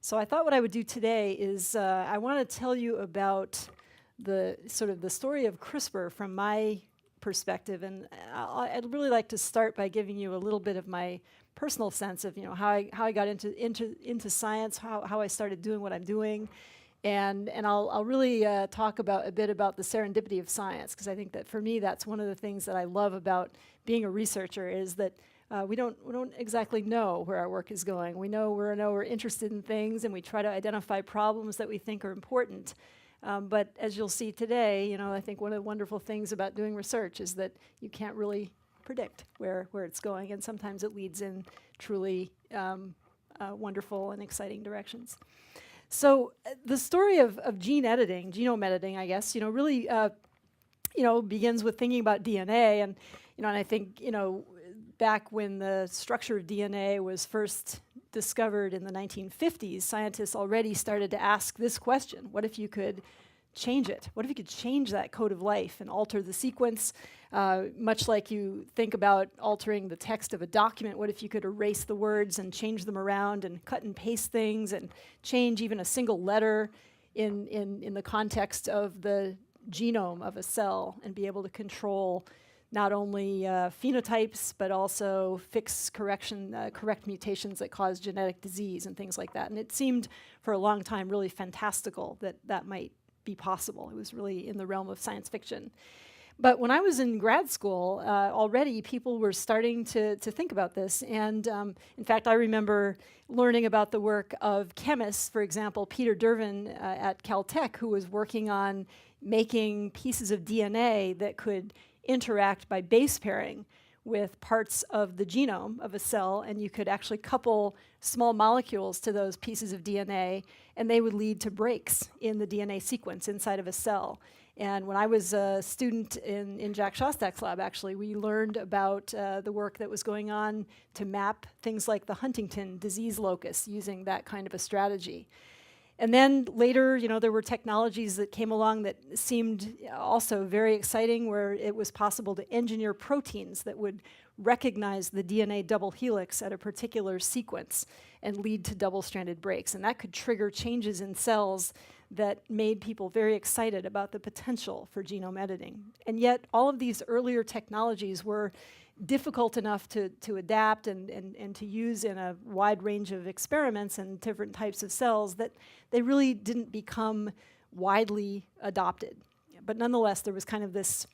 So I thought what I would do today is I want to tell you about the story of CRISPR from my perspective, and I'd really like to start by giving you a little bit of my personal sense of how I got into science, how I started doing what I'm doing, and I'll really talk a bit about the serendipity of science, because I think that for me that's one of the things that I love about being a researcher is that we don't exactly know where our work is going. We know we're interested in things, and we try to identify problems that we think are important. But as you'll see today, I think one of the wonderful things about doing research is that you can't really predict where it's going, and sometimes it leads in truly wonderful and exciting directions. So the story of gene editing, genome editing, I guess, really begins with thinking about DNA, and I think back when the structure of DNA was first discovered in the 1950s, scientists already started to ask this question: what if you could change it? What if you could change that code of life and alter the sequence? Much like you think about altering the text of a document, what if you could erase the words and change them around and cut and paste things and change even a single letter in the context of the genome of a cell and be able to control not only phenotypes, but also fix correct mutations that cause genetic disease and things like that. And it seemed for a long time really fantastical that might be possible. It was really in the realm of science fiction. But when I was in grad school, already people were starting to think about this. And in fact, I remember learning about the work of chemists, for example, Peter Dervin at Caltech, who was working on making pieces of DNA that could interact by base pairing with parts of the genome of a cell, and you could actually couple small molecules to those pieces of DNA, and they would lead to breaks in the DNA sequence inside of a cell. And when I was a student in Jack Szostak's lab, actually, we learned about the work that was going on to map things like the Huntington disease locus using that kind of a strategy. And then later, there were technologies that came along that seemed also very exciting, where it was possible to engineer proteins that would recognize the DNA double helix at a particular sequence and lead to double-stranded breaks. And that could trigger changes in cells that made people very excited about the potential for genome editing. And yet, all of these earlier technologies were difficult enough to adapt and to use in a wide range of experiments and different types of cells that they really didn't become widely adopted. But nonetheless, there was kind of this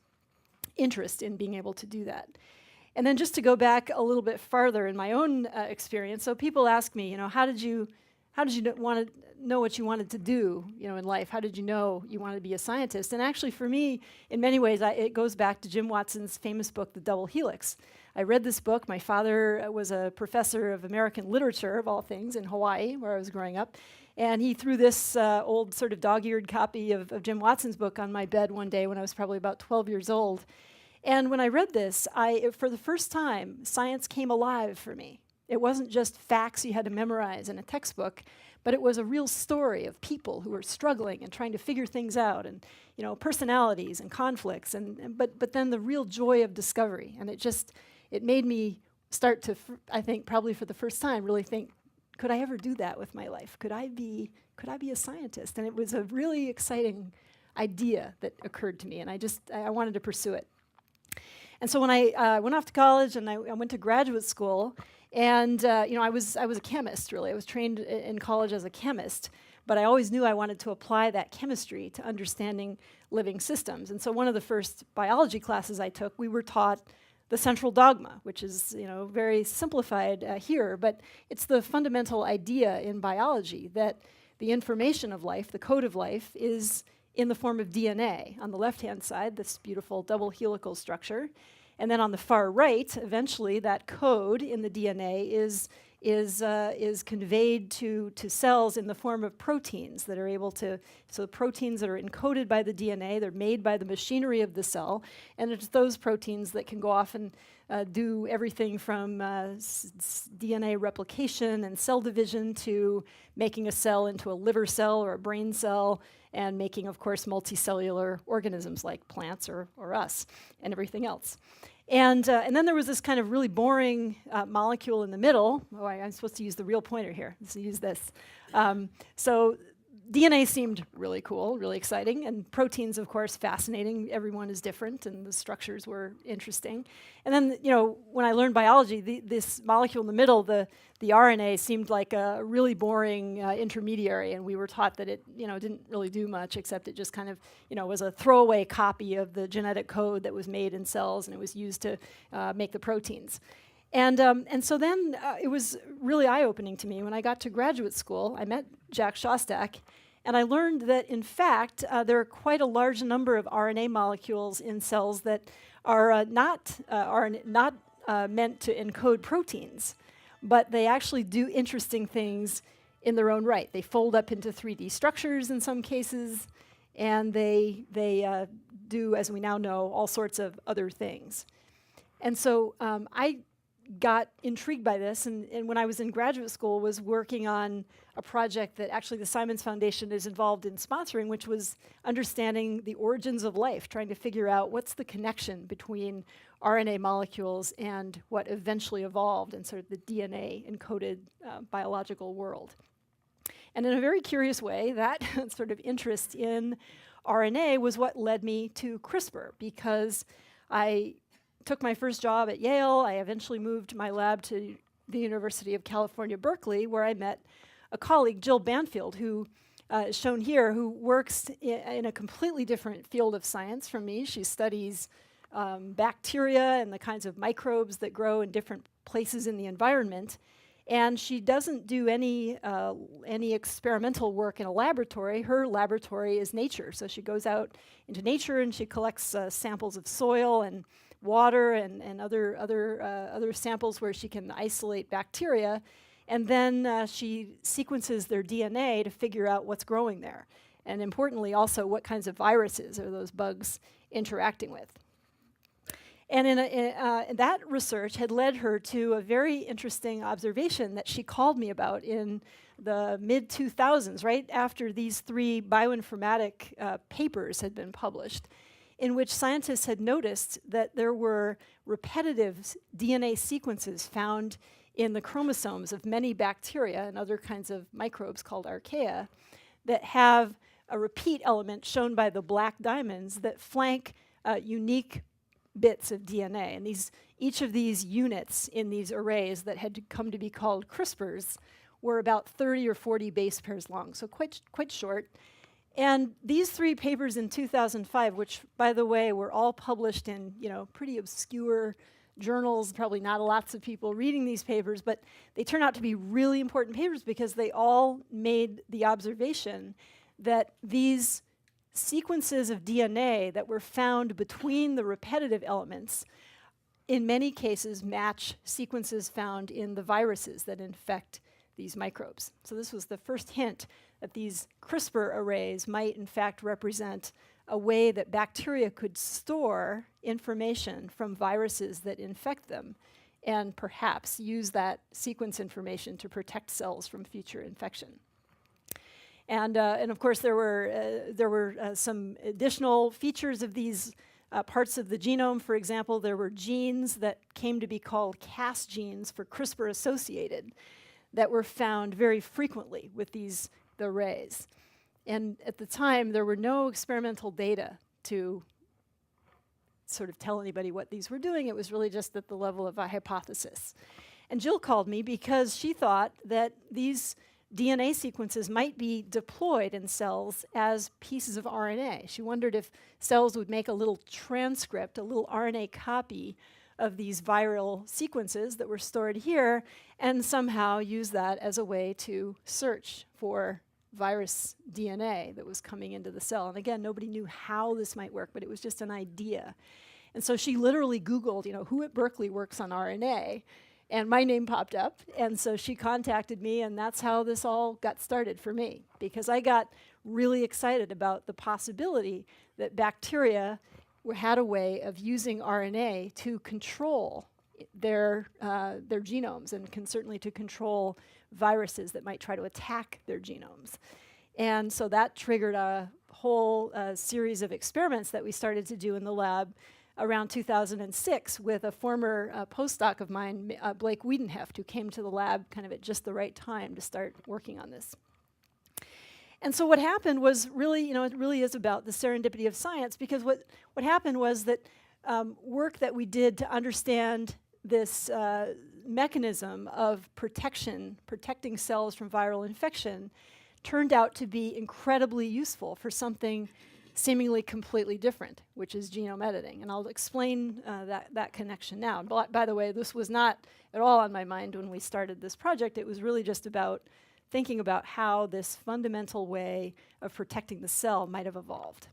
interest in being able to do that. And then just to go back a little bit farther in my own experience, so people ask me, how did you want to know what you wanted to do, in life? How did you know you wanted to be a scientist? And actually, for me, in many ways, it goes back to Jim Watson's famous book, The Double Helix. I read this book. My father was a professor of American literature, of all things, in Hawaii, where I was growing up. And he threw this old sort of dog-eared copy of Jim Watson's book on my bed one day when I was probably about 12 years old. And when I read this, for the first time, science came alive for me. It wasn't just facts you had to memorize in a textbook, but it was a real story of people who were struggling and trying to figure things out, and personalities and conflicts, but then the real joy of discovery. And it made me start to, I think, probably for the first time, really think, could I ever do that with my life? Could I be a scientist? And it was a really exciting idea that occurred to me, and I wanted to pursue it. And so when I went off to college and I went to graduate school, and I was a chemist, really. I was trained in college as a chemist, but I always knew I wanted to apply that chemistry to understanding living systems. And so one of the first biology classes I took, we were taught the central dogma, which is very simplified here, but it's the fundamental idea in biology that the information of life, the code of life, is in the form of DNA. On the left-hand side, this beautiful double helical structure. And then on the far right, eventually that code in the DNA is conveyed to cells in the form of proteins that are able to, so proteins that are encoded by the DNA, they're made by the machinery of the cell, and it's those proteins that can go off and do everything from DNA replication and cell division to making a cell into a liver cell or a brain cell, and making, of course, multicellular organisms like plants or us and everything else. And then there was this kind of really boring molecule in the middle. Oh, I'm supposed to use the real pointer here. Let's use this. So DNA seemed really cool, really exciting, and proteins, of course, fascinating. Everyone is different, and the structures were interesting. And then, when I learned biology, this molecule in the middle, the RNA, seemed like a really boring intermediary, and we were taught that it, didn't really do much, except it just kind of, was a throwaway copy of the genetic code that was made in cells, and it was used to make the proteins. And so then it was really eye-opening to me. When I got to graduate school, I met Jack Szostak, and I learned that, in fact, there are quite a large number of RNA molecules in cells that are not meant to encode proteins, but they actually do interesting things in their own right. They fold up into 3D structures in some cases, and they do, as we now know, all sorts of other things. And so I got intrigued by this, and when I was in graduate school was working on a project that actually the Simons Foundation is involved in sponsoring, which was understanding the origins of life, trying to figure out what's the connection between RNA molecules and what eventually evolved in sort of the DNA encoded biological world. And in a very curious way, that sort of interest in RNA was what led me to CRISPR, because I took my first job at Yale. I eventually moved my lab to the University of California, Berkeley, where I met a colleague, Jill Banfield, who is shown here, who works in a completely different field of science from me. She studies bacteria and the kinds of microbes that grow in different places in the environment. And she doesn't do any experimental work in a laboratory. Her laboratory is nature. So she goes out into nature and she collects samples of soil and water and other samples where she can isolate bacteria, and then she sequences their DNA to figure out what's growing there, and importantly also what kinds of viruses are those bugs interacting with. And that research had led her to a very interesting observation that she called me about in the mid-2000s, right after these 3 bioinformatic papers had been published, in which scientists had noticed that there were repetitive DNA sequences found in the chromosomes of many bacteria and other kinds of microbes called archaea that have a repeat element shown by the black diamonds that flank unique bits of DNA. And each of these units in these arrays that had come to be called CRISPRs were about 30 or 40 base pairs long, so quite short. And these 3 papers in 2005, which, by the way, were all published in pretty obscure journals, probably not lots of people reading these papers, but they turn out to be really important papers because they all made the observation that these sequences of DNA that were found between the repetitive elements in many cases match sequences found in the viruses that infect these microbes. So this was the first hint that these CRISPR arrays might in fact represent a way that bacteria could store information from viruses that infect them and perhaps use that sequence information to protect cells from future infection. And of course there were some additional features of these parts of the genome. For example, there were genes that came to be called Cas genes for CRISPR associated that were found very frequently with these arrays. And at the time, there were no experimental data to sort of tell anybody what these were doing. It was really just at the level of a hypothesis. And Jill called me because she thought that these DNA sequences might be deployed in cells as pieces of RNA. She wondered if cells would make a little transcript, a little RNA copy of these viral sequences that were stored here, and somehow use that as a way to search for virus DNA that was coming into the cell. And again, nobody knew how this might work, but it was just an idea. And so she literally Googled, who at Berkeley works on RNA, and my name popped up. And so she contacted me, and that's how this all got started for me, because I got really excited about the possibility that bacteria had a way of using RNA to control their genomes, and certainly to control viruses that might try to attack their genomes. And so that triggered a whole series of experiments that we started to do in the lab around 2006 with a former postdoc of mine, Blake Wiedenheft, who came to the lab kind of at just the right time to start working on this. And so what happened was really, it really is about the serendipity of science, because what happened was that work that we did to understand this mechanism of protecting cells from viral infection, turned out to be incredibly useful for something seemingly completely different, which is genome editing. And I'll explain that connection now. By the way, this was not at all on my mind when we started this project. It was really just about thinking about how this fundamental way of protecting the cell might have evolved.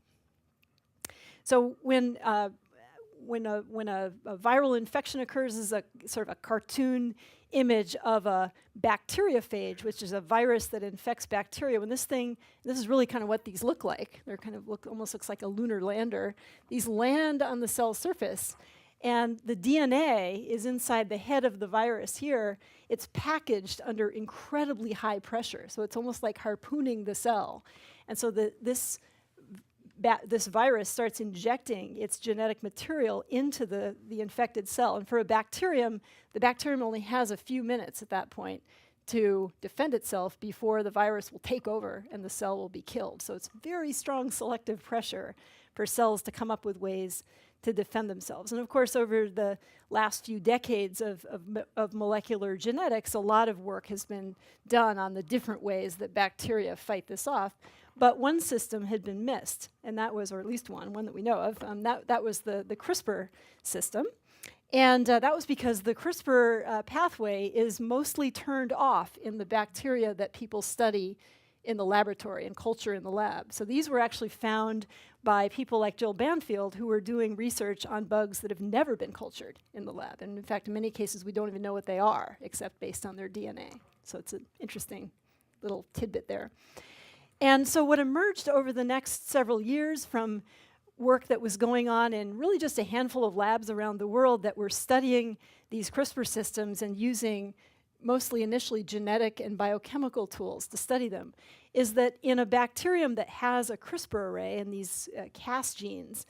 So when a viral infection occurs, is a sort of a cartoon image of a bacteriophage, which is a virus that infects bacteria. When this is really kind of what these look like. They're kind of almost looks like a lunar lander. These land on the cell surface, and the DNA is inside the head of the virus here. It's packaged under incredibly high pressure, so it's almost like harpooning the cell. And so this virus starts injecting its genetic material into the infected cell. And for a bacterium, the bacterium only has a few minutes at that point to defend itself before the virus will take over and the cell will be killed. So it's very strong selective pressure for cells to come up with ways to defend themselves. And of course, over the last few decades of molecular genetics, a lot of work has been done on the different ways that bacteria fight this off. But one system had been missed, and that was, or at least one that we know of, that was the CRISPR system. And that was because the CRISPR pathway is mostly turned off in the bacteria that people study in the laboratory and culture in the lab. So these were actually found by people like Jill Banfield, who were doing research on bugs that have never been cultured in the lab. And in fact, in many cases, we don't even know what they are, except based on their DNA. So it's an interesting little tidbit there. And so what emerged over the next several years from work that was going on in really just a handful of labs around the world that were studying these CRISPR systems and using mostly initially genetic and biochemical tools to study them, is that in a bacterium that has a CRISPR array and these Cas genes,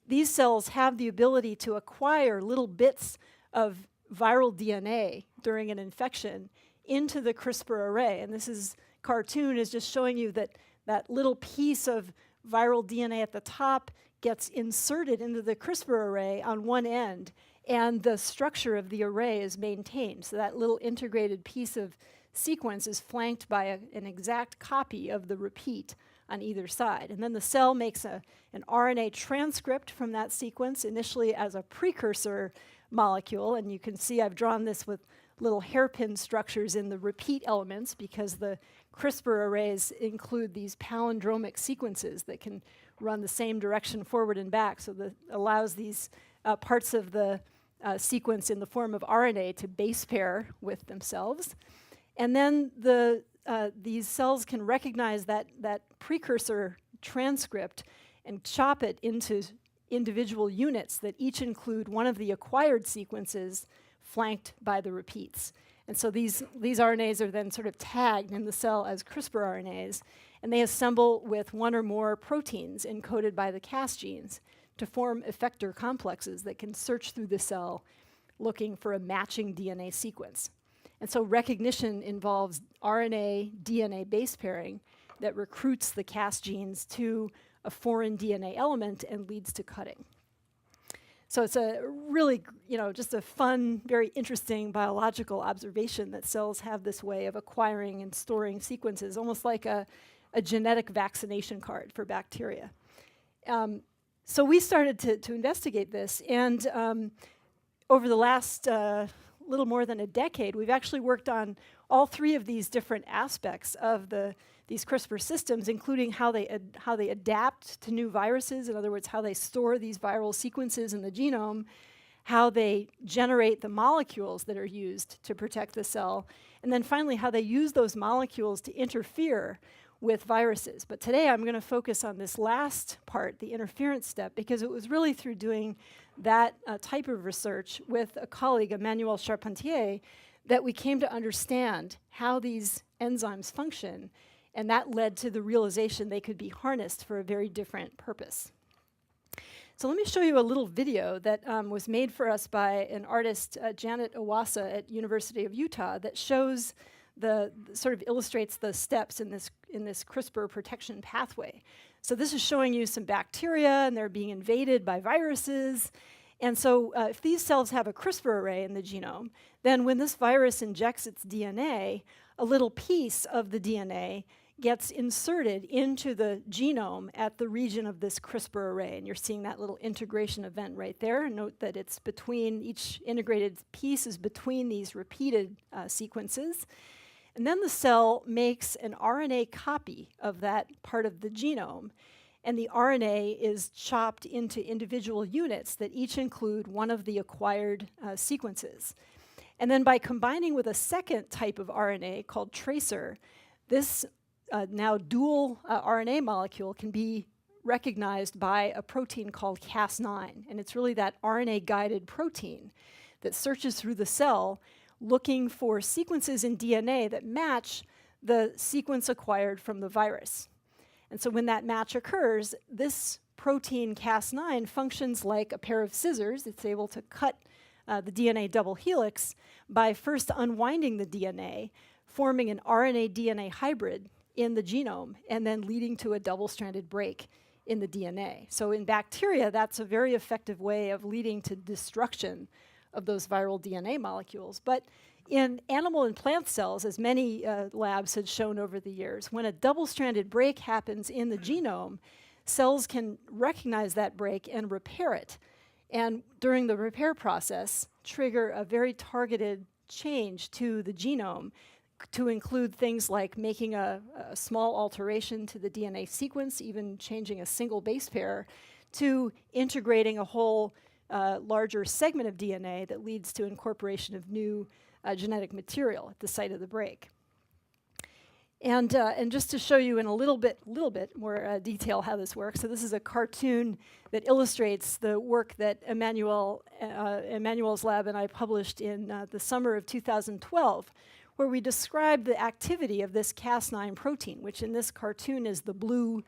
these cells have the ability to acquire little bits of viral DNA during an infection into the CRISPR array. And this cartoon is just showing you that that little piece of viral DNA at the top gets inserted into the CRISPR array on one end, and the structure of the array is maintained. So that little integrated piece of sequence is flanked by an exact copy of the repeat on either side. And then the cell makes an RNA transcript from that sequence, initially as a precursor molecule. And you can see I've drawn this with little hairpin structures in the repeat elements, because the CRISPR arrays include these palindromic sequences that can run the same direction forward and back. So that allows these parts of the sequence in the form of RNA to base pair with themselves. And then these cells can recognize that precursor transcript and chop it into individual units that each include one of the acquired sequences flanked by the repeats. And so these RNAs are then sort of tagged in the cell as CRISPR RNAs, and they assemble with one or more proteins encoded by the Cas genes to form effector complexes that can search through the cell looking for a matching DNA sequence. And so recognition involves RNA-DNA base pairing that recruits the Cas genes to a foreign DNA element and leads to cutting. So it's a really, just a fun, very interesting biological observation that cells have this way of acquiring and storing sequences, almost like a genetic vaccination card for bacteria. So we started to investigate this, and over the last little more than a decade, we've actually worked on all three of these different aspects of these CRISPR systems, including how they adapt to new viruses, in other words, how they store these viral sequences in the genome, how they generate the molecules that are used to protect the cell, and then finally how they use those molecules to interfere with viruses. But today I'm going to focus on this last part, the interference step, because it was really through doing that type of research with a colleague, Emmanuel Charpentier, that we came to understand how these enzymes function, and that led to the realization they could be harnessed for a very different purpose. So let me show you a little video that was made for us by an artist, Janet Owasa at University of Utah, that shows sort of illustrates the steps in this CRISPR protection pathway. So this is showing you some bacteria, and they're being invaded by viruses. And so if these cells have a CRISPR array in the genome, then when this virus injects its DNA, a little piece of the DNA gets inserted into the genome at the region of this CRISPR array. And you're seeing that little integration event right there. Note that it's between, each integrated piece is between these repeated sequences. And then the cell makes an RNA copy of that part of the genome. And the RNA is chopped into individual units that each include one of the acquired sequences. And then by combining with a second type of RNA called tracer, this now dual RNA molecule can be recognized by a protein called Cas9. And it's really that RNA-guided protein that searches through the cell looking for sequences in DNA that match the sequence acquired from the virus. And so when that match occurs, this protein Cas9 functions like a pair of scissors. It's able to cut the DNA double helix by first unwinding the DNA, forming an RNA-DNA hybrid in the genome, and then leading to a double-stranded break in the DNA. So in bacteria, that's a very effective way of leading to destruction of those viral DNA molecules. But in animal and plant cells, as many labs had shown over the years, when a double-stranded break happens in the genome, cells can recognize that break and repair it. And during the repair process, trigger a very targeted change to the genome to include things like making a small alteration to the DNA sequence, even changing a single base pair, to integrating a whole larger segment of DNA that leads to incorporation of new genetic material at the site of the break. And just to show you in a little bit more detail how this works, so this is a cartoon that illustrates the work that Emmanuel's lab and I published in the summer of 2012, where we described the activity of this Cas9 protein, which in this cartoon is the blue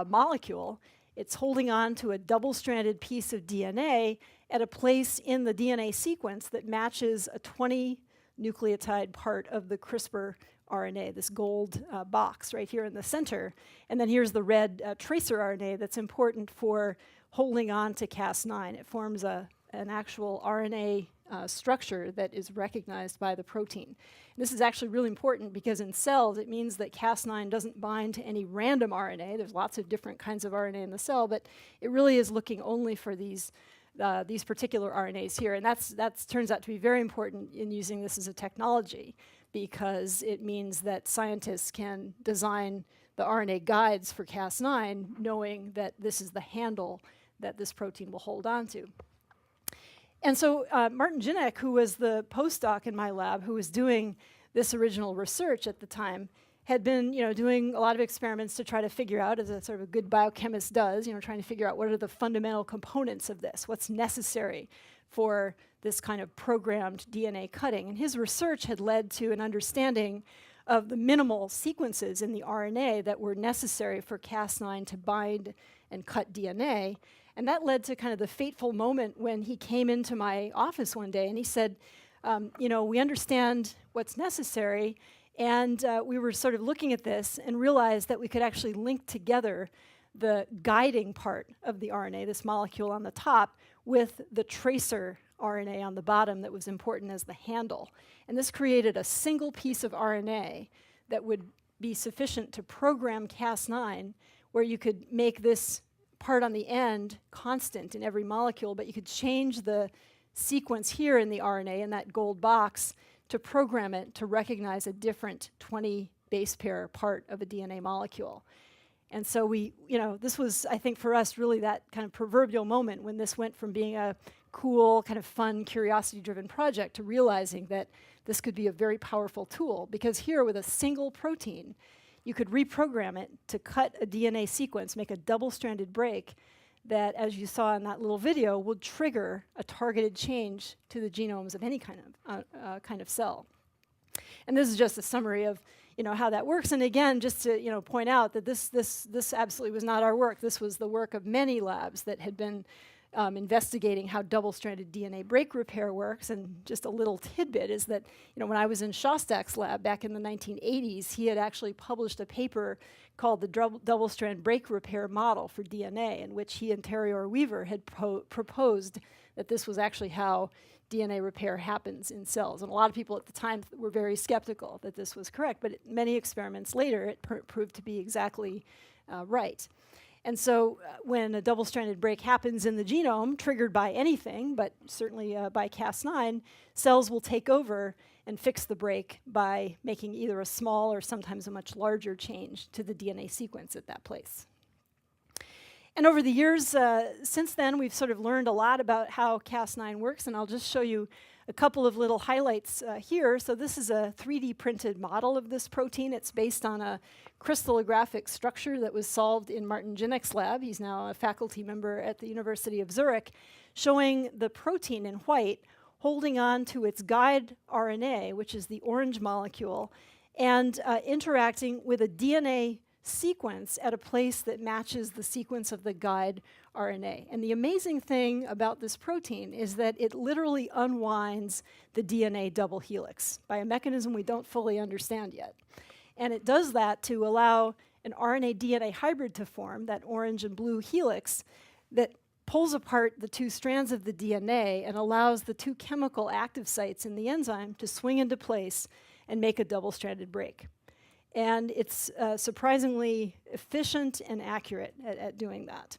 molecule. It's holding on to a double-stranded piece of DNA at a place in the DNA sequence that matches a 20 nucleotide part of the CRISPR RNA, this gold box right here in the center. And then here's the red tracer RNA that's important for holding on to Cas9. It forms an actual RNA structure that is recognized by the protein. And this is actually really important because in cells it means that Cas9 doesn't bind to any random RNA. There's lots of different kinds of RNA in the cell, but it really is looking only for these particular RNAs here. And that turns out to be very important in using this as a technology, because it means that scientists can design the RNA guides for Cas9 knowing that this is the handle that this protein will hold on to. And so Martin Jinek, who was the postdoc in my lab, who was doing this original research at the time, had been doing a lot of experiments to try to figure out, as a sort of a good biochemist does, trying to figure out what are the fundamental components of this, what's necessary for this kind of programmed DNA cutting. And his research had led to an understanding of the minimal sequences in the RNA that were necessary for Cas9 to bind and cut DNA. And that led to kind of the fateful moment when he came into my office one day and he said, we understand what's necessary, and we were sort of looking at this and realized that we could actually link together the guiding part of the RNA, this molecule on the top, with the tracer RNA on the bottom that was important as the handle. And this created a single piece of RNA that would be sufficient to program Cas9, where you could make this part on the end constant in every molecule, but you could change the sequence here in the RNA in that gold box to program it to recognize a different 20 base pair part of a DNA molecule. And so this was, I think, for us, really that kind of proverbial moment when this went from being a cool, kind of fun, curiosity-driven project to realizing that this could be a very powerful tool, because here with a single protein, you could reprogram it to cut a DNA sequence, make a double-stranded break that, as you saw in that little video, would trigger a targeted change to the genomes of any kind of cell. And this is just a summary of how that works. And again, just to point out that this absolutely was not our work. This was the work of many labs that had been investigating how double-stranded DNA break repair works. And just a little tidbit is that when I was in Shostak's lab back in the 1980s, he had actually published a paper called the double-strand break repair model for DNA, in which he and Terry Weaver had proposed that this was actually how DNA repair happens in cells. And a lot of people at the time were very skeptical that this was correct, but many experiments later, it proved to be exactly right. And so when a double-stranded break happens in the genome, triggered by anything, but certainly by Cas9, cells will take over and fix the break by making either a small or sometimes a much larger change to the DNA sequence at that place. And over the years since then, we've sort of learned a lot about how Cas9 works, and I'll just show you a couple of little highlights here. So this is a 3D printed model of this protein. It's based on a crystallographic structure that was solved in Martin Ginnick's lab. He's now a faculty member at the University of Zurich, showing the protein in white holding on to its guide RNA, which is the orange molecule, and interacting with a DNA sequence at a place that matches the sequence of the guide RNA. And the amazing thing about this protein is that it literally unwinds the DNA double helix by a mechanism we don't fully understand yet. And it does that to allow an RNA-DNA hybrid to form, that orange and blue helix, that pulls apart the two strands of the DNA and allows the two chemical active sites in the enzyme to swing into place and make a double-stranded break. And it's surprisingly efficient and accurate at doing that.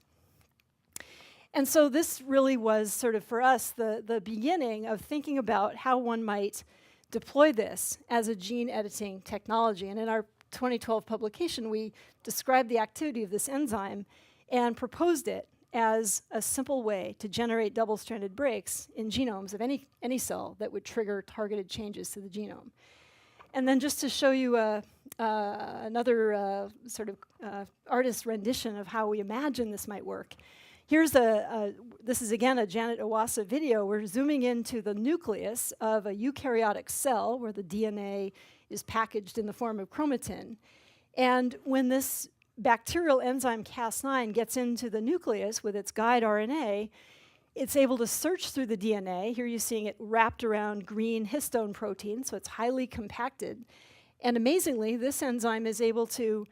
And so this really was sort of, for us, the beginning of thinking about how one might deploy this as a gene editing technology. And in our 2012 publication, we described the activity of this enzyme and proposed it as a simple way to generate double-stranded breaks in genomes of any cell that would trigger targeted changes to the genome. And then just to show you another sort of artist rendition of how we imagine this might work, here's this is again a Janet Iwasa video. We're zooming into the nucleus of a eukaryotic cell where the DNA is packaged in the form of chromatin. And when this bacterial enzyme Cas9 gets into the nucleus with its guide RNA, it's able to search through the DNA. Here you're seeing it wrapped around green histone protein, so it's highly compacted. And amazingly, this enzyme is able to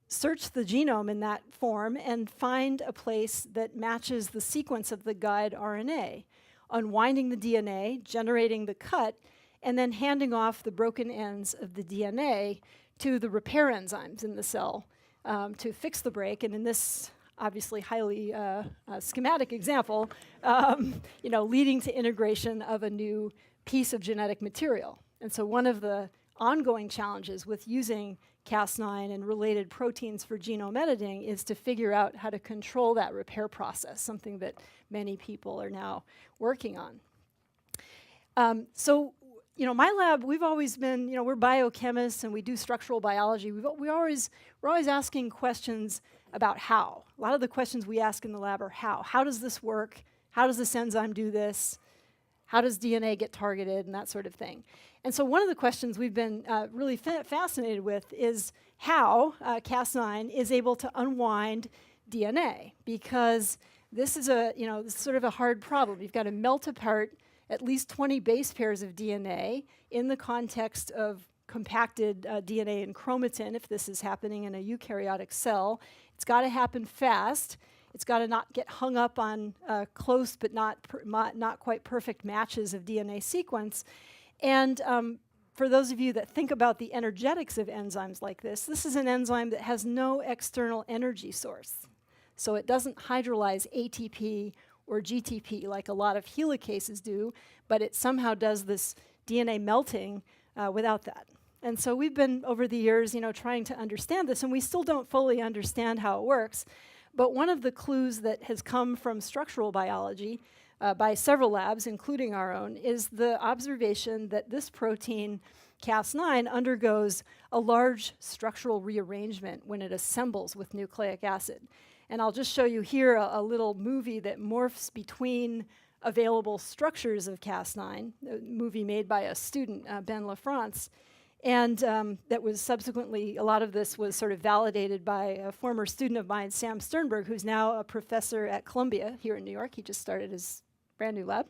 search the genome in that form and find a place that matches the sequence of the guide RNA, unwinding the DNA, generating the cut, and then handing off the broken ends of the DNA to the repair enzymes in the cell to fix the break. And in this obviously highly schematic example, leading to integration of a new piece of genetic material. And so one of the ongoing challenges with using Cas9 and related proteins for genome editing is to figure out how to control that repair process, something that many people are now working on. My lab, we've always been, we're biochemists and we do structural biology. We're always asking questions about how. A lot of the questions we ask in the lab are how. How does this work? How does this enzyme do this? How does DNA get targeted and that sort of thing? And so one of the questions we've been really fascinated with is how Cas9 is able to unwind DNA, because this is this is sort of a hard problem. You've got to melt apart at least 20 base pairs of DNA in the context of compacted DNA and chromatin, if this is happening in a eukaryotic cell. It's got to happen fast. It's got to not get hung up on close but not quite perfect matches of DNA sequence. And for those of you that think about the energetics of enzymes like this is an enzyme that has no external energy source. So it doesn't hydrolyze ATP or GTP like a lot of helicases do, but it somehow does this DNA melting without that. And so we've been, over the years, trying to understand this, and we still don't fully understand how it works. But one of the clues that has come from structural biology by several labs, including our own, is the observation that this protein, Cas9, undergoes a large structural rearrangement when it assembles with nucleic acid. And I'll just show you here a little movie that morphs between available structures of Cas9, a movie made by a student, Ben LaFrance. And that was subsequently, a lot of this was sort of validated by a former student of mine, Sam Sternberg, who's now a professor at Columbia here in New York. He just started his brand new lab.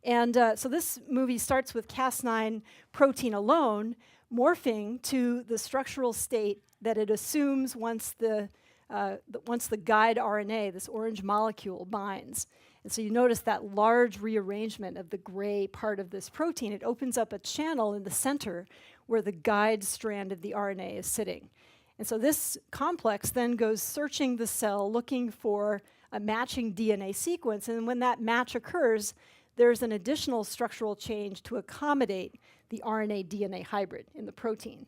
And so this movie starts with Cas9 protein alone morphing to the structural state that it assumes once the guide RNA, this orange molecule, binds. And so you notice that large rearrangement of the gray part of this protein. It opens up a channel in the center where the guide strand of the RNA is sitting. And so this complex then goes searching the cell, looking for a matching DNA sequence. And when that match occurs, there's an additional structural change to accommodate the RNA-DNA hybrid in the protein.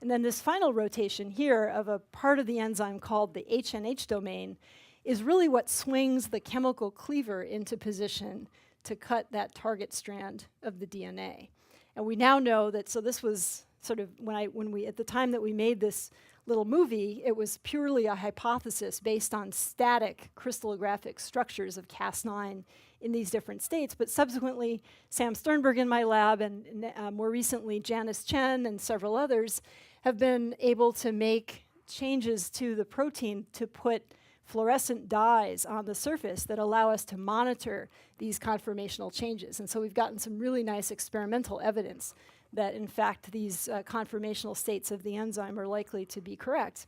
And then this final rotation here of a part of the enzyme called the HNH domain is really what swings the chemical cleaver into position to cut that target strand of the DNA. And we now know that, so this was sort of, at the time that we made this little movie, it was purely a hypothesis based on static crystallographic structures of Cas9 in these different states. But subsequently, Sam Sternberg in my lab, and more recently Janice Chen and several others, have been able to make changes to the protein to put fluorescent dyes on the surface that allow us to monitor these conformational changes. And so we've gotten some really nice experimental evidence that, in fact, these conformational states of the enzyme are likely to be correct.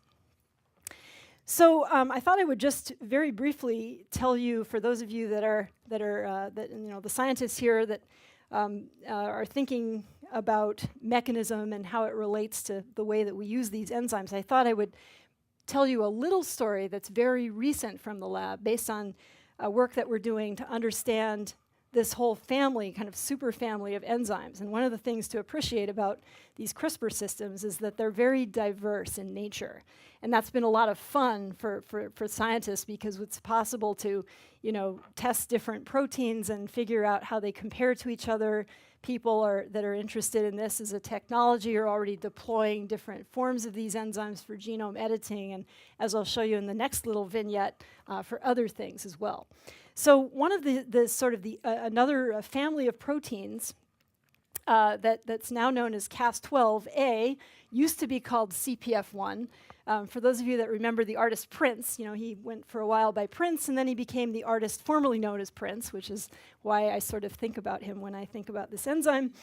So I thought I would just very briefly tell you, for those of you that the scientists here that are thinking about mechanism and how it relates to the way that we use these enzymes, I thought I would tell you a little story that's very recent from the lab based on work that we're doing to understand this whole family, kind of super family of enzymes. And one of the things to appreciate about these CRISPR systems is that they're very diverse in nature. And that's been a lot of fun for scientists, because it's possible to, test different proteins and figure out how they compare to each other. People that are interested in this as a technology are already deploying different forms of these enzymes for genome editing, and as I'll show you in the next little vignette, for other things as well. So one of another family of proteins that's now known as Cas12a used to be called CPF1. For those of you that remember the artist Prince, he went for a while by Prince, and then he became the artist formerly known as Prince, which is why I sort of think about him when I think about this enzyme.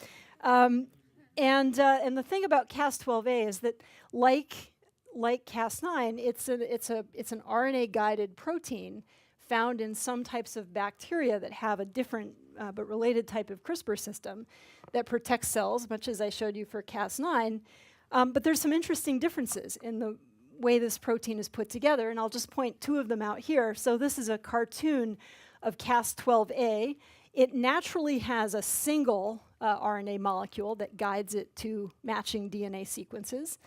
And the thing about Cas12a is that, like Cas9, it's an RNA-guided protein found in some types of bacteria that have a different but related type of CRISPR system that protects cells, much as I showed you for Cas9. But there's some interesting differences in the way this protein is put together, and I'll just point two of them out here. So this is a cartoon of Cas12a. It naturally has a single RNA molecule that guides it to matching DNA sequences.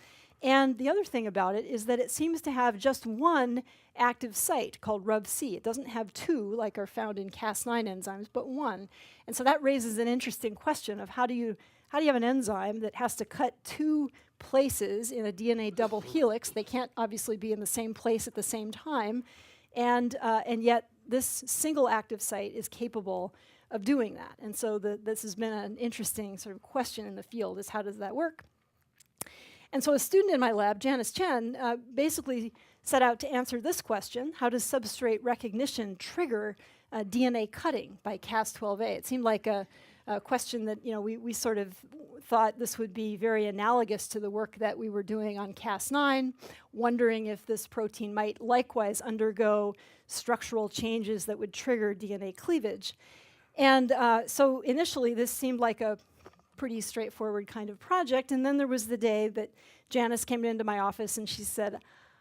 And the other thing about it is that it seems to have just one active site called RubC. It doesn't have two like are found in Cas9 enzymes, but one. And so that raises an interesting question of how do you have an enzyme that has to cut two places in a DNA double helix? They can't obviously be in the same place at the same time, and yet this single active site is capable of doing that. And so this has been an interesting sort of question in the field, is how does that work? And so a student in my lab, Janice Chen, basically set out to answer this question: how does substrate recognition trigger DNA cutting by Cas12a? It seemed like a question that we sort of thought this would be very analogous to the work that we were doing on Cas9, wondering if this protein might likewise undergo structural changes that would trigger DNA cleavage. And so initially this seemed like a pretty straightforward kind of project, and then there was the day that Janice came into my office and she said,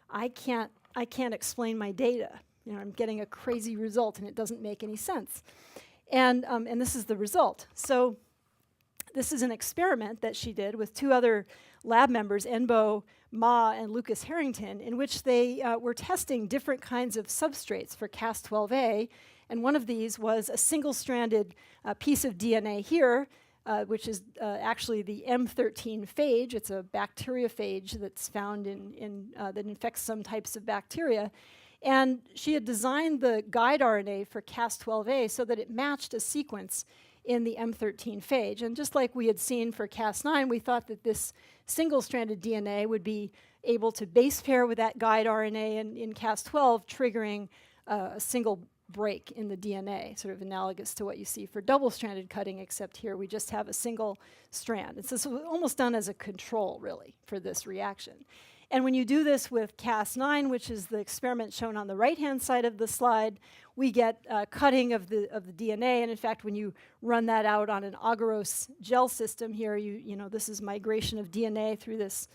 I can't explain my data. I'm getting a crazy result and it doesn't make any sense. And this is the result. So this is an experiment that she did with two other lab members, Enbo Ma and Lucas Harrington, in which they were testing different kinds of substrates for Cas12a. And one of these was a single-stranded piece of DNA here, which is actually the M13 phage. It's a bacteriophage that's found that infects some types of bacteria. And she had designed the guide RNA for Cas12a so that it matched a sequence in the M13 phage. And just like we had seen for Cas9, we thought that this single-stranded DNA would be able to base pair with that guide RNA in Cas12, triggering a single break in the DNA, sort of analogous to what you see for double-stranded cutting, except here we just have a single strand. It's this was almost done as a control, really, for this reaction. And when you do this with Cas9, which is the experiment shown on the right-hand side of the slide, we get cutting of the DNA. And in fact, when you run that out on an agarose gel system here, you know, this is migration of DNA through this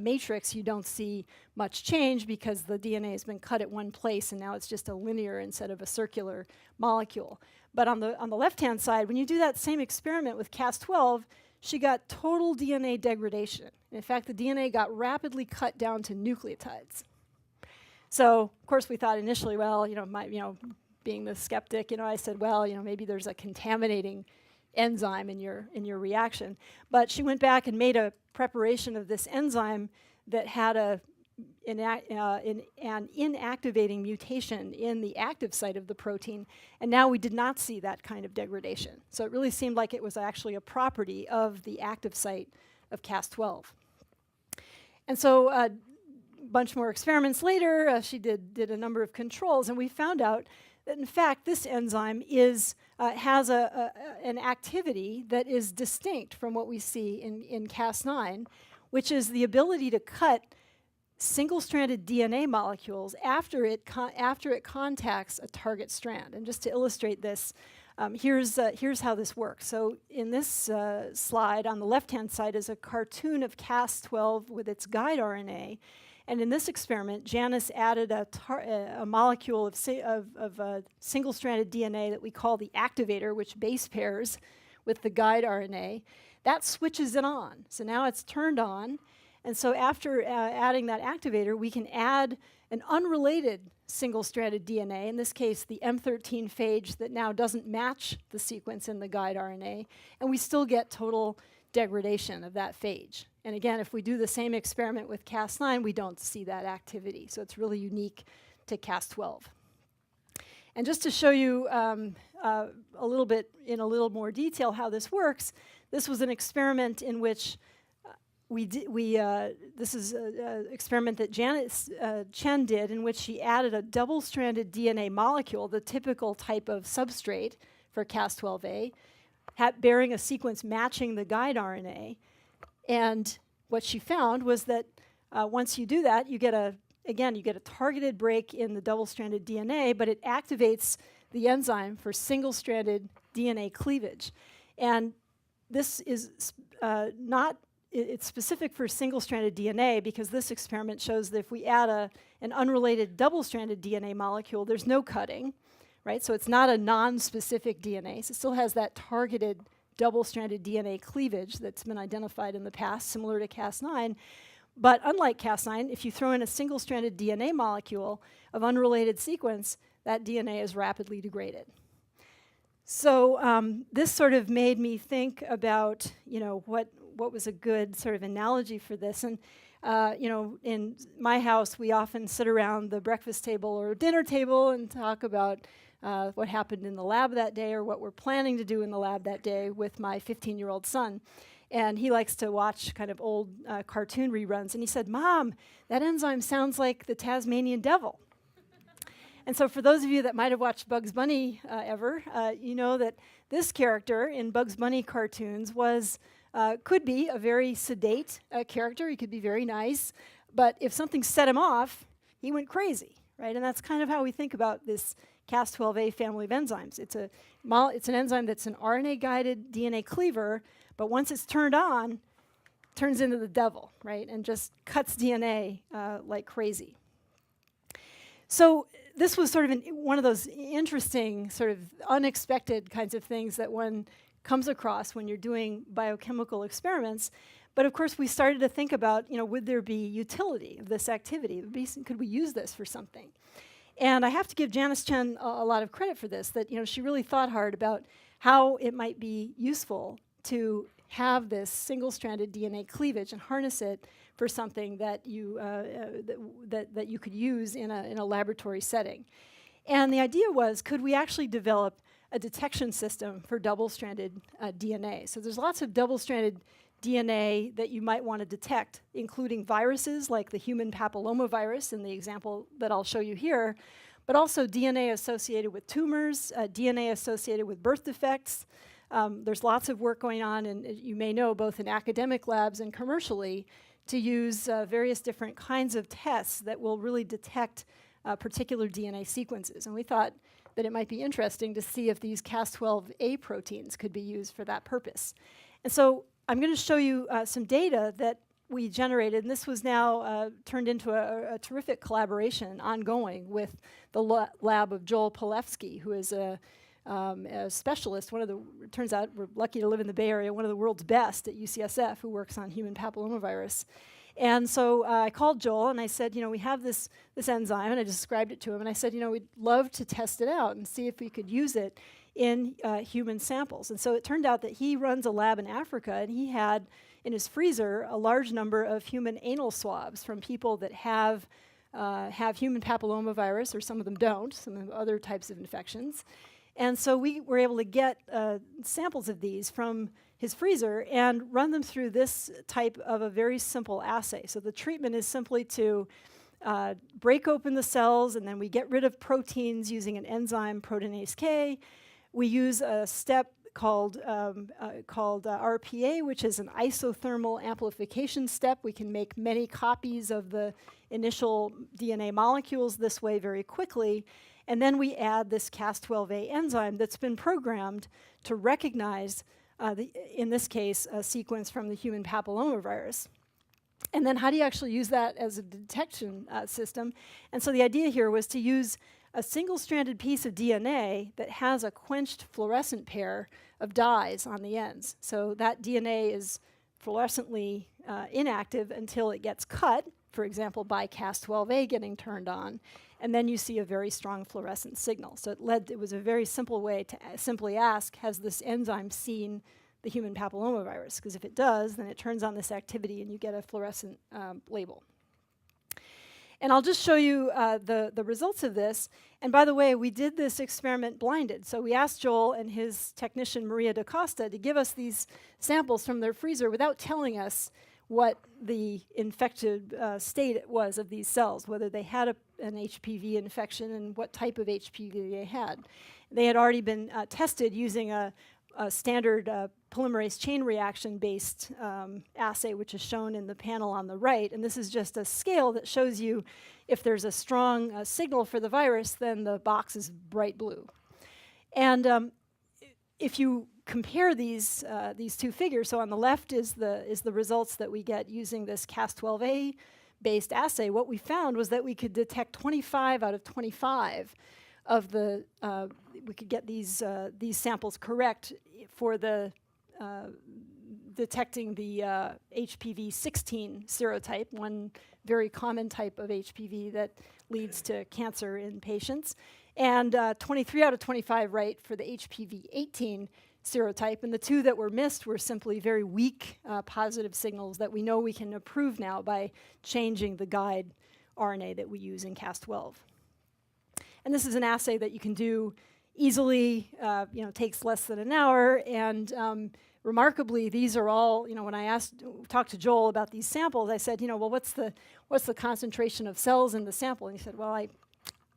matrix. You don't see much change because the DNA has been cut at one place, and now it's just a linear instead of a circular molecule. But on the left-hand side, when you do that same experiment with Cas12, she got total DNA degradation. In fact, the DNA got rapidly cut down to nucleotides. So, of course, we thought initially, well, being the skeptic, I said, well, maybe there's a contaminating enzyme in your reaction. But she went back and made a preparation of this enzyme that had an inactivating mutation in the active site of the protein, and now we did not see that kind of degradation. So it really seemed like it was actually a property of the active site of Cas12. And so a bunch more experiments later, she did a number of controls, and we found out that in fact this enzyme has an activity that is distinct from what we see in Cas9, which is the ability to cut single-stranded DNA molecules after it contacts a target strand. And just to illustrate this, here's how this works. So in this slide on the left-hand side is a cartoon of Cas12 with its guide RNA. And in this experiment, Janice added a molecule of single-stranded DNA that we call the activator, which base pairs with the guide RNA. That switches it on. So now it's turned on. And so after adding that activator, we can add an unrelated single-stranded DNA, in this case the M13 phage that now doesn't match the sequence in the guide RNA, and we still get total degradation of that phage. And again, if we do the same experiment with Cas9, we don't see that activity. So it's really unique to Cas12. And just to show you a little bit in a little more detail how this works, this was an experiment in which this is an experiment that Janice Chen did, in which she added a double-stranded DNA molecule, the typical type of substrate for Cas12a, bearing a sequence matching the guide RNA. And what she found was that once you do that, you get a targeted break in the double-stranded DNA, but it activates the enzyme for single-stranded DNA cleavage. And this is it's specific for single-stranded DNA because this experiment shows that if we add an unrelated double-stranded DNA molecule, there's no cutting, right? So it's not a non-specific DNase. It still has that targeted double-stranded DNA cleavage that's been identified in the past, similar to Cas9. But unlike Cas9, if you throw in a single-stranded DNA molecule of unrelated sequence, that DNA is rapidly degraded. So this sort of made me think about, what was a good sort of analogy for this. And, in my house, we often sit around the breakfast table or dinner table and talk about what happened in the lab that day or what we're planning to do in the lab that day with my 15-year-old son. And he likes to watch kind of old cartoon reruns. And he said, "Mom, that enzyme sounds like the Tasmanian devil." And so for those of you that might have watched Bugs Bunny ever, you know that this character in Bugs Bunny cartoons could be a very sedate character. He could be very nice. But if something set him off, he went crazy, right? And that's kind of how we think about this Cas12a family of enzymes. It's an enzyme that's an RNA-guided DNA cleaver, but once it's turned on, it turns into the devil, right? And just cuts DNA like crazy. So this was sort of one of those interesting, sort of unexpected kinds of things that one comes across when you're doing biochemical experiments. But of course, we started to think about, would there be utility of this activity? Could we use this for something? And I have to give Janice Chen a lot of credit for this, that she really thought hard about how it might be useful to have this single-stranded DNA cleavage and harness it for something that you that you could use in a laboratory setting. And the idea was, could we actually develop a detection system for double-stranded DNA. So there's lots of double-stranded DNA that you might want to detect, including viruses like the human papillomavirus in the example that I'll show you here, but also DNA associated with tumors, DNA associated with birth defects. There's lots of work going on, and you may know, both in academic labs and commercially, to use various different kinds of tests that will really detect particular DNA sequences. And we thought that it might be interesting to see if these Cas12a proteins could be used for that purpose. And so I'm going to show you some data that we generated, and this was now turned into a terrific collaboration ongoing with the lab of Joel Palefsky, who is a specialist, it turns out we're lucky to live in the Bay Area, one of the world's best at UCSF, who works on human papillomavirus. And so I called Joel and I said, we have this enzyme, and I described it to him, and I said, we'd love to test it out and see if we could use it in human samples. And so it turned out that he runs a lab in Africa, and he had in his freezer a large number of human anal swabs from people that have human papillomavirus, or some of them don't, some of other types of infections. And so we were able to get samples of these from his freezer and run them through this type of a very simple assay. So the treatment is simply to break open the cells, and then we get rid of proteins using an enzyme, proteinase K. We use a step called RPA, which is an isothermal amplification step. We can make many copies of the initial DNA molecules this way very quickly. And then we add this Cas12a enzyme that's been programmed to recognize, in this case, a sequence from the human papillomavirus. And then how do you actually use that as a detection system? And so the idea here was to use a single-stranded piece of DNA that has a quenched fluorescent pair of dyes on the ends. So that DNA is fluorescently inactive until it gets cut, for example, by Cas12a getting turned on, and then you see a very strong fluorescent signal. So it was a very simple way to simply ask, has this enzyme seen the human papillomavirus? Because if it does, then it turns on this activity and you get a fluorescent label. And I'll just show you the results of this. And by the way, we did this experiment blinded. So we asked Joel and his technician, Maria da Costa, to give us these samples from their freezer without telling us what the infected state was of these cells, whether they had an HPV infection and what type of HPV they had. They had already been tested using a standard polymerase chain reaction-based assay, which is shown in the panel on the right. And this is just a scale that shows you if there's a strong signal for the virus, then the box is bright blue. And if you compare these two figures, so on the left is the results that we get using this Cas12a based assay. What we found was that we could detect 25 out of 25 of the we could get these samples correct for the detecting the HPV 16 serotype, one very common type of HPV that leads to cancer in patients, and 23 out of 25 right for the HPV 18 serotype, and the two that were missed were simply very weak positive signals that we know we can improve now by changing the guide RNA that we use in Cas12. And this is an assay that you can do easily, takes less than an hour, and remarkably, these are all, when I talked to Joel about these samples, I said, well, what's the concentration of cells in the sample? And he said, well, I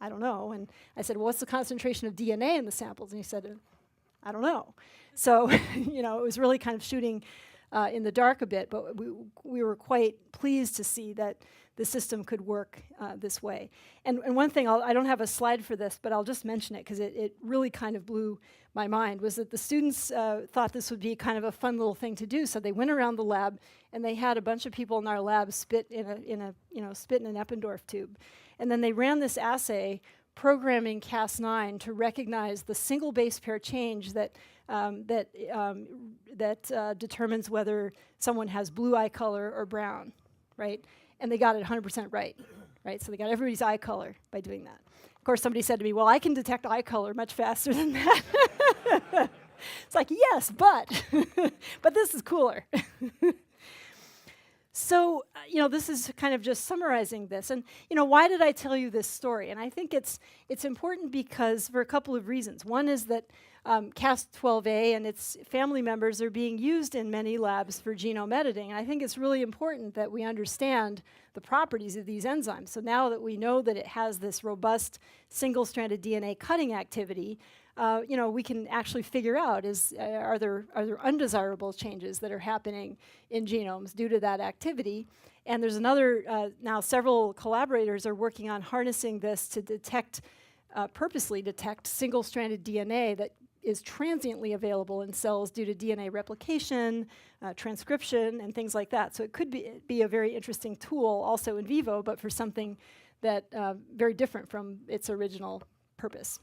don't know. And I said, well, what's the concentration of DNA in the samples? And he said, I don't know. So, it was really kind of shooting in the dark a bit, but we were quite pleased to see that the system could work this way. And one thing, I don't have a slide for this, but I'll just mention it because it really kind of blew my mind, was that the students thought this would be kind of a fun little thing to do. So they went around the lab and they had a bunch of people in our lab spit in an Eppendorf tube. And then they ran this assay programming Cas9 to recognize the single base pair change that determines whether someone has blue eye color or brown, right? And they got it 100% right? So they got everybody's eye color by doing that. Of course, somebody said to me, well, I can detect eye color much faster than that. It's like, yes, but this is cooler. So, this is kind of just summarizing this. And, why did I tell you this story? And I think it's important because for a couple of reasons. One is that Cas12a and its family members are being used in many labs for genome editing. And I think it's really important that we understand the properties of these enzymes. So now that we know that it has this robust single-stranded DNA cutting activity, we can actually figure out are there undesirable changes that are happening in genomes due to that activity. And there's another, now several collaborators are working on harnessing this to purposely detect single-stranded DNA that is transiently available in cells due to DNA replication, transcription, and things like that. So it could be a very interesting tool also in vivo, but for something that very different from its original purpose.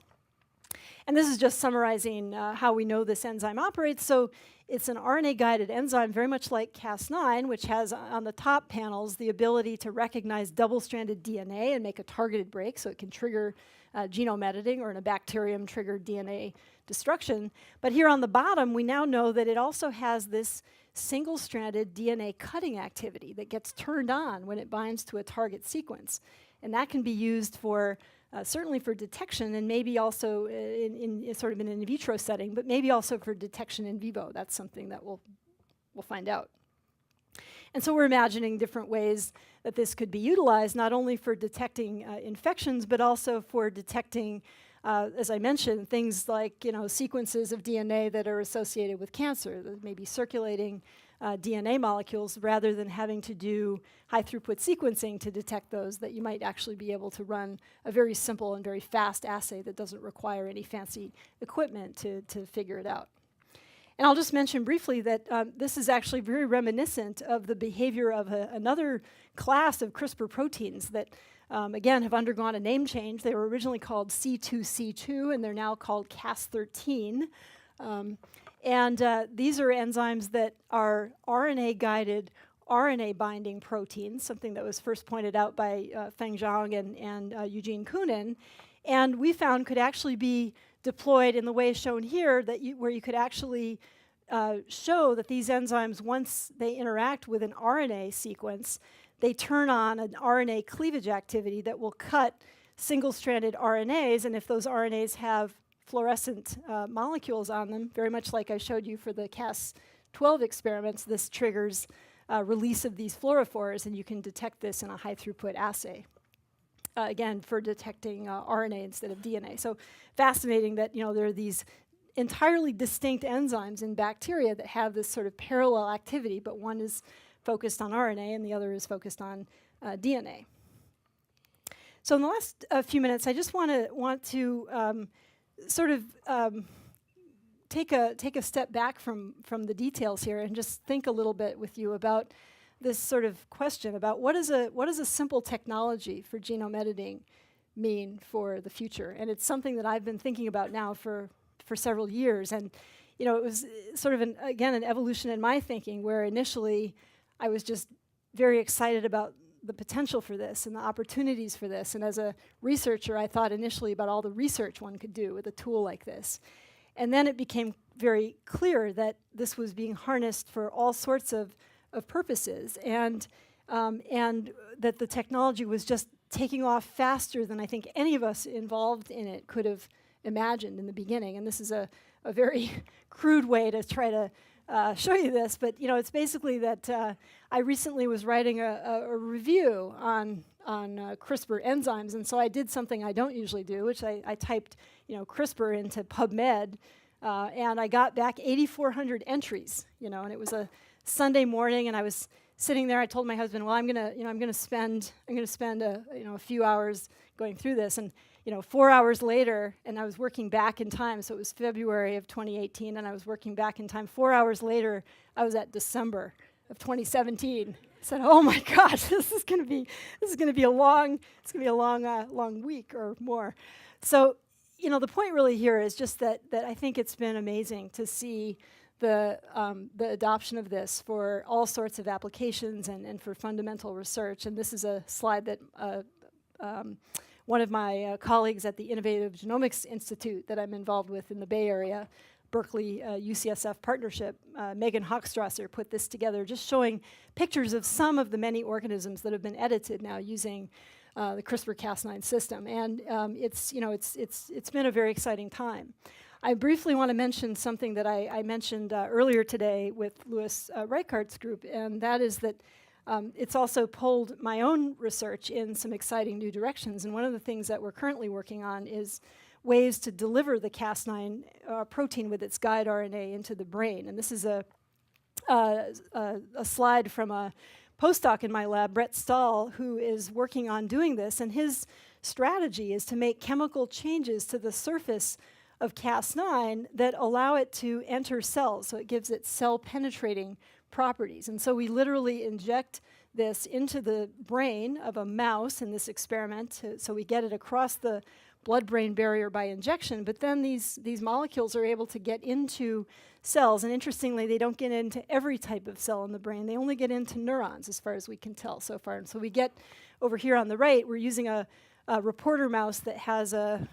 And this is just summarizing how we know this enzyme operates. So it's an RNA-guided enzyme, very much like Cas9, which has on the top panels the ability to recognize double-stranded DNA and make a targeted break, so it can trigger genome editing, or in a bacterium trigger DNA destruction. But here on the bottom, we now know that it also has this single-stranded DNA cutting activity that gets turned on when it binds to a target sequence. And that can be used for certainly for detection, and maybe also in sort of an in vitro setting, but maybe also for detection in vivo. That's something that we'll find out. And so we're imagining different ways that this could be utilized, not only for detecting infections, but also for detecting, as I mentioned, things like sequences of DNA that are associated with cancer, that may be circulating DNA molecules, rather than having to do high-throughput sequencing to detect those, that you might actually be able to run a very simple and very fast assay that doesn't require any fancy equipment to figure it out. And I'll just mention briefly that this is actually very reminiscent of the behavior of another class of CRISPR proteins that, again, have undergone a name change. They were originally called C2C2, and they're now called Cas13. These are enzymes that are RNA-guided, RNA-binding proteins, something that was first pointed out by Feng Zhang and Eugene Koonin, and we found could actually be deployed in the way shown here, where you could actually show that these enzymes, once they interact with an RNA sequence, they turn on an RNA cleavage activity that will cut single-stranded RNAs, and if those RNAs have fluorescent molecules on them, very much like I showed you for the Cas12 experiments, this triggers release of these fluorophores, and you can detect this in a high-throughput assay. Again, for detecting RNA instead of DNA. So fascinating that there are these entirely distinct enzymes in bacteria that have this sort of parallel activity, but one is focused on RNA and the other is focused on DNA. So in the last few minutes, I just want to sort of take a step back from the details here and just think a little bit with you about this sort of question about what does a simple technology for genome editing mean for the future. And it's something that I've been thinking about now for several years. And it was sort of an evolution in my thinking, where initially I was just very excited about the potential for this and the opportunities for this. And as a researcher, I thought initially about all the research one could do with a tool like this. And then it became very clear that this was being harnessed for all sorts of purposes, and that the technology was just taking off faster than I think any of us involved in it could have imagined in the beginning. And this is a very crude way to try to show you this, but it's basically that I recently was writing a review on CRISPR enzymes, and so I did something I don't usually do, which I typed CRISPR into PubMed, and I got back 8,400 entries, and it was a Sunday morning, and I was sitting there. I told my husband, "Well, I'm gonna spend a few hours going through this." And 4 hours later, and I was working back in time. So it was February of 2018, and I was working back in time. 4 hours later, I was at December of 2017. I said, "Oh my gosh, this is gonna be a long week or more." So the point really here is just that I think it's been amazing to see the adoption of this for all sorts of applications and for fundamental research. And this is a slide that one of my colleagues at the Innovative Genomics Institute that I'm involved with in the Bay Area Berkeley UCSF partnership. Megan Hochstrasser put this together, just showing pictures of some of the many organisms that have been edited now using the CRISPR-Cas9 system, and it's been a very exciting time. I briefly want to mention something that I mentioned earlier today with Louis Reichardt's group, and that is that it's also pulled my own research in some exciting new directions. And one of the things that we're currently working on is ways to deliver the Cas9 protein with its guide RNA into the brain. And this is a slide from a postdoc in my lab, Brett Stahl, who is working on doing this. And his strategy is to make chemical changes to the surface of Cas9 that allow it to enter cells, so it gives it cell-penetrating properties. And so we literally inject this into the brain of a mouse in this experiment, so we get it across the blood-brain barrier by injection, but then these molecules are able to get into cells, and interestingly, they don't get into every type of cell in the brain. They only get into neurons, as far as we can tell so far. And so we get, over here on the right, we're using a reporter mouse that has a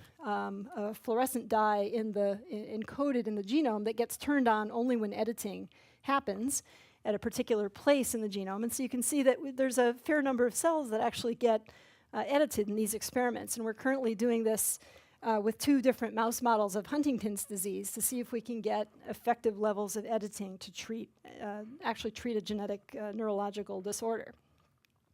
fluorescent dye encoded in the genome that gets turned on only when editing happens at a particular place in the genome. And so you can see that there's a fair number of cells that actually get edited in these experiments. And we're currently doing this with 2 different mouse models of Huntington's disease to see if we can get effective levels of editing to actually treat a genetic neurological disorder.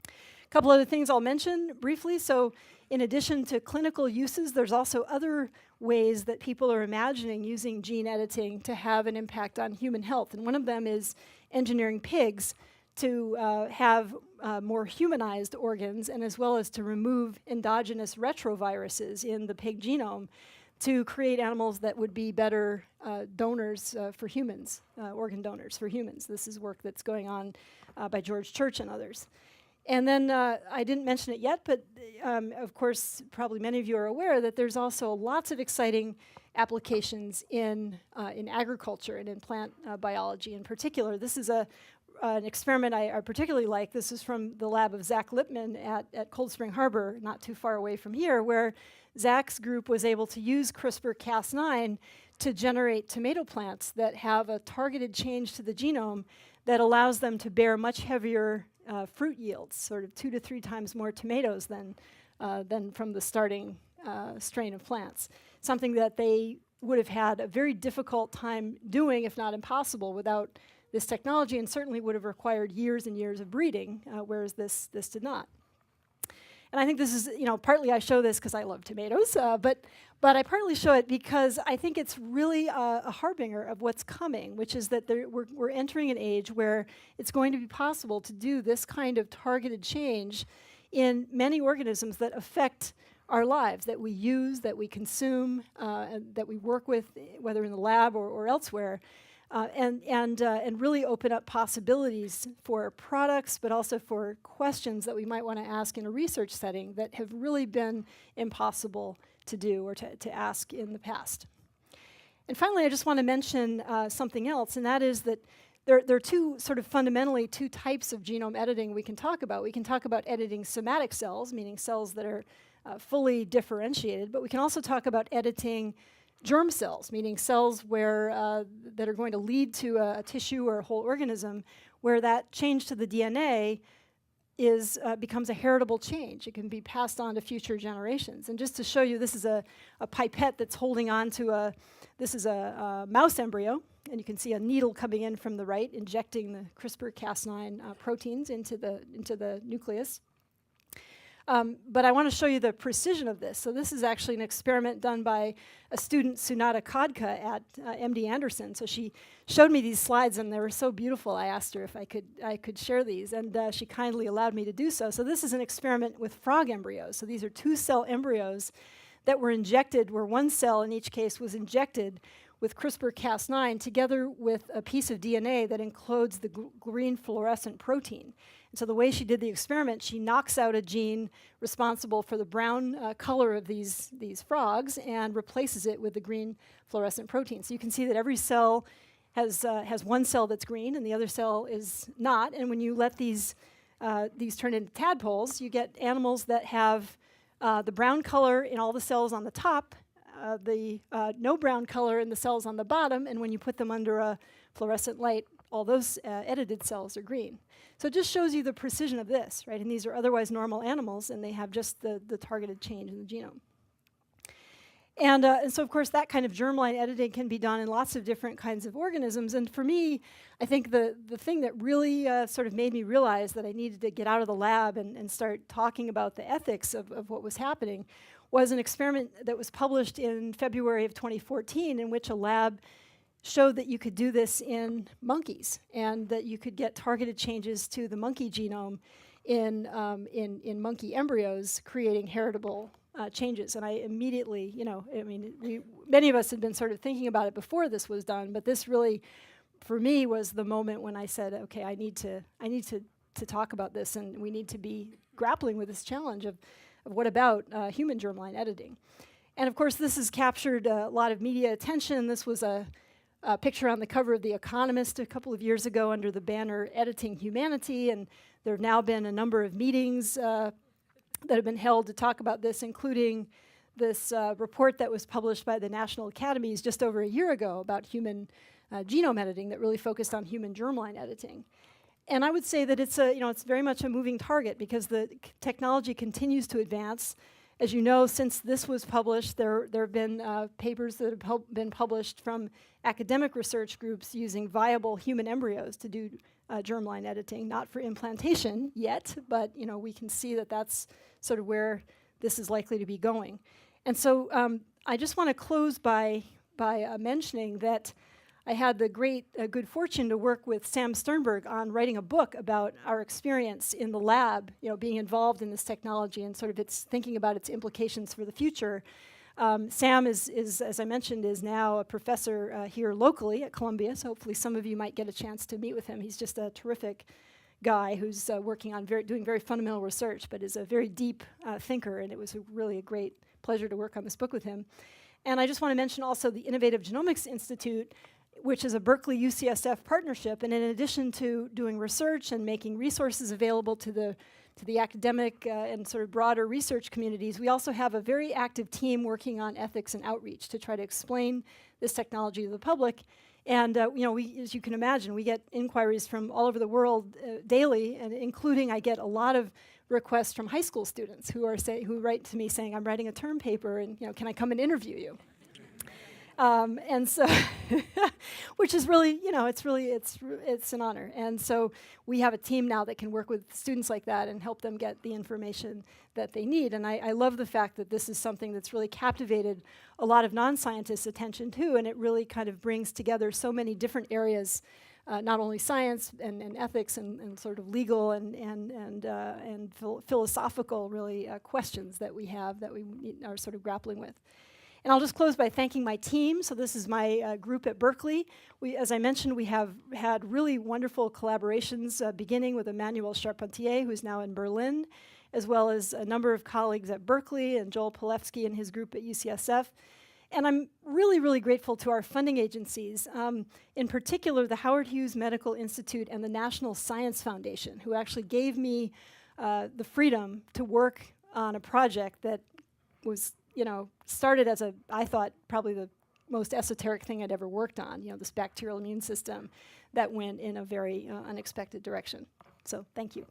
A couple other things I'll mention briefly. So in addition to clinical uses, there's also other ways that people are imagining using gene editing to have an impact on human health. And one of them is engineering pigs to have more humanized organs, and as well as to remove endogenous retroviruses in the pig genome to create animals that would be better donors for humans, organ donors for humans. This is work that's going on by George Church and others. And then I didn't mention it yet, but of course, probably many of you are aware that there's also lots of exciting applications in agriculture and in plant biology in particular. This is an experiment I particularly like. This is from the lab of Zach Lipman at Cold Spring Harbor, not too far away from here, where Zach's group was able to use CRISPR-Cas9 to generate tomato plants that have a targeted change to the genome that allows them to bear much heavier fruit yields, sort of 2 to 3 times more tomatoes than from the starting strain of plants. Something that they would have had a very difficult time doing, if not impossible, without this technology, and certainly would have required years and years of breeding, whereas this did not. And I think this is, partly I show this because I love tomatoes, but I partly show it because I think it's really a harbinger of what's coming, which is that we're entering an age where it's going to be possible to do this kind of targeted change in many organisms that affect our lives, that we use, that we consume, and that we work with, whether in the lab or elsewhere. And really open up possibilities for products, but also for questions that we might want to ask in a research setting that have really been impossible to do or to ask in the past. And finally, I just want to mention something else, and that is that there are fundamentally two types of genome editing we can talk about. We can talk about editing somatic cells, meaning cells that are fully differentiated, but we can also talk about editing germ cells, meaning cells where that are going to lead to a tissue or a whole organism, where that change to the DNA becomes a heritable change. It can be passed on to future generations. And just to show you, this is a pipette that's holding on to a mouse embryo, and you can see a needle coming in from the right, injecting the CRISPR-Cas9 proteins into the nucleus. But I want to show you the precision of this. So this is actually an experiment done by a student, Sunata Kadka, at MD Anderson. So she showed me these slides, and they were so beautiful. I asked her if I could share these, and she kindly allowed me to do so. So this is an experiment with frog embryos. So these are 2-cell embryos that were injected, where 1 cell in each case was injected with CRISPR-Cas9 together with a piece of DNA that encodes the green fluorescent protein. And so the way she did the experiment, she knocks out a gene responsible for the brown color of these frogs and replaces it with the green fluorescent protein. So you can see that every cell has 1 cell that's green and the other cell is not. And when you let these turn into tadpoles, you get animals that have the brown color in all the cells on the top, no brown color in the cells on the bottom, and when you put them under a fluorescent light, all those edited cells are green. So it just shows you the precision of this, right? And these are otherwise normal animals, and they have just the targeted change in the genome. And so, of course, that kind of germline editing can be done in lots of different kinds of organisms. And for me, I think the thing that really sort of made me realize that I needed to get out of the lab and start talking about the ethics of what was happening was an experiment that was published in February of 2014 in which a lab showed that you could do this in monkeys and that you could get targeted changes to the monkey genome in monkey embryos, creating heritable changes. And I immediately, many of us had been sort of thinking about it before this was done, but this really, for me, was the moment when I said, okay, I need to talk about this, and we need to be grappling with this challenge of what about human germline editing. And of course, this has captured a lot of media attention. This was a picture on the cover of The Economist a couple of years ago under the banner Editing Humanity, and there have now been a number of meetings that have been held to talk about this, including this report that was published by the National Academies just over a year ago about human genome editing that really focused on human germline editing. And I would say that it's very much a moving target because the technology continues to advance. As you know, since this was published, there have been papers that have been published from academic research groups using viable human embryos to do germline editing, not for implantation yet, but we can see that that's sort of where this is likely to be going. And so I just want to close by mentioning that I had the good fortune to work with Sam Sternberg on writing a book about our experience in the lab, being involved in this technology and sort of thinking about its implications for the future. Sam is, as I mentioned, is now a professor here locally at Columbia, so hopefully some of you might get a chance to meet with him. He's just a terrific guy who's working on doing very fundamental research, but is a very deep thinker, and it was really a great pleasure to work on this book with him. And I just want to mention also the Innovative Genomics Institute, which is a Berkeley UCSF partnership, and in addition to doing research and making resources available to the academic and sort of broader research communities, we also have a very active team working on ethics and outreach to try to explain this technology to the public. And as you can imagine, we get inquiries from all over the world daily, and including I get a lot of requests from high school students who write to me saying, "I'm writing a term paper, and can I come and interview you?" And so, which is really, it's an honor. And so we have a team now that can work with students like that and help them get the information that they need. And I love the fact that this is something that's really captivated a lot of non-scientists' attention too, and it really kind of brings together so many different areas, not only science and ethics and sort of legal and philosophical really questions that we have that we are sort of grappling with. And I'll just close by thanking my team. So this is my group at Berkeley. As I mentioned, we have had really wonderful collaborations, beginning with Emmanuel Charpentier, who's now in Berlin, as well as a number of colleagues at Berkeley and Joel Pilevsky and his group at UCSF. And I'm really, really grateful to our funding agencies, in particular the Howard Hughes Medical Institute and the National Science Foundation, who actually gave me the freedom to work on a project that was started as I thought, probably the most esoteric thing I'd ever worked on, this bacterial immune system that went in a very unexpected direction. So thank you.